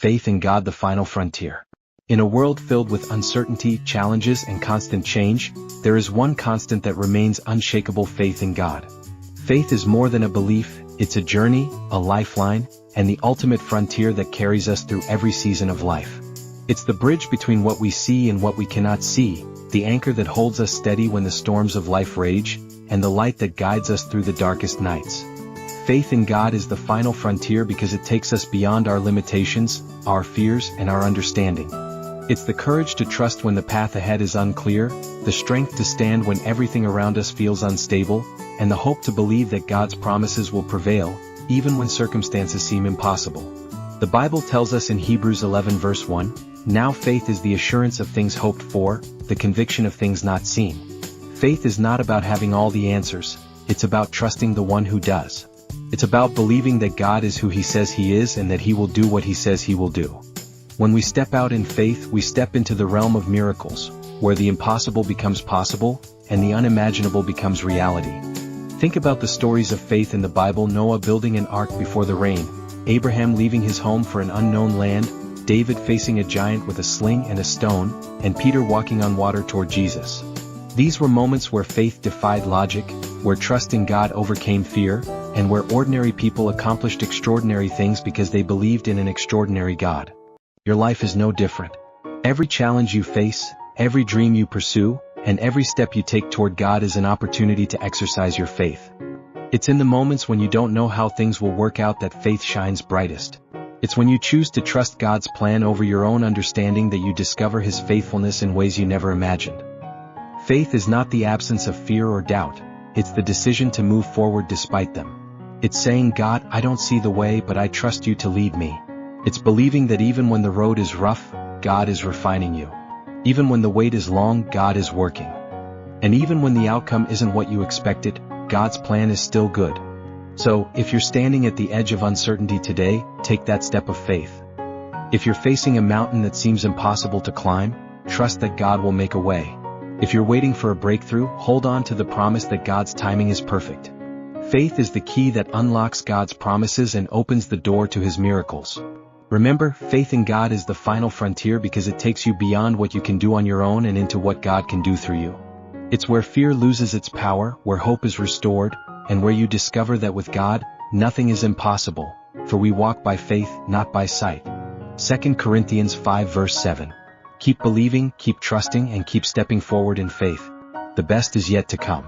faith in God, the final frontier. In a world filled with uncertainty, challenges, and constant change, there is one constant that remains unshakable: faith in God. Faith is more than a belief, it's a journey, a lifeline, and the ultimate frontier that carries us through every season of life. It's the bridge between what we see and what we cannot see, the anchor that holds us steady when the storms of life rage, and the light that guides us through the darkest nights. Faith in God is the final frontier because it takes us beyond our limitations, our fears, and our understanding. It's the courage to trust when the path ahead is unclear, the strength to stand when everything around us feels unstable, and the hope to believe that God's promises will prevail, even when circumstances seem impossible. The Bible tells us in Hebrews 11 verse 1, "Now faith is the assurance of things hoped for, the conviction of things not seen." Faith is not about having all the answers, it's about trusting the one who does. It's about believing that God is who He says He is and that He will do what He says He will do. When we step out in faith, we step into the realm of miracles, where the impossible becomes possible, and the unimaginable becomes reality. Think about the stories of faith in the Bible: Noah building an ark before the rain, Abraham leaving his home for an unknown land, David facing a giant with a sling and a stone, and Peter walking on water toward Jesus. These were moments where faith defied logic, where trust in God overcame fear, and where ordinary people accomplished extraordinary things because they believed in an extraordinary God. Your life is no different. Every challenge you face, every dream you pursue, and every step you take toward God is an opportunity to exercise your faith. It's in the moments when you don't know how things will work out that faith shines brightest. It's when you choose to trust God's plan over your own understanding that you discover His faithfulness in ways you never imagined. Faith is not the absence of fear or doubt, it's the decision to move forward despite them. It's saying, "God, I don't see the way, but I trust You to lead me." It's believing that even when the road is rough, God is refining you. Even when the wait is long, God is working. And even when the outcome isn't what you expected, God's plan is still good. So, if you're standing at the edge of uncertainty today, take that step of faith. If you're facing a mountain that seems impossible to climb, trust that God will make a way. If you're waiting for a breakthrough, hold on to the promise that God's timing is perfect. Faith is the key that unlocks God's promises and opens the door to His miracles. Remember, faith in God is the final frontier because it takes you beyond what you can do on your own and into what God can do through you. It's where fear loses its power, where hope is restored, and where you discover that with God, nothing is impossible, for we walk by faith, not by sight. 2 Corinthians 5 verse 7. Keep believing, keep trusting, and keep stepping forward in faith. The best is yet to come.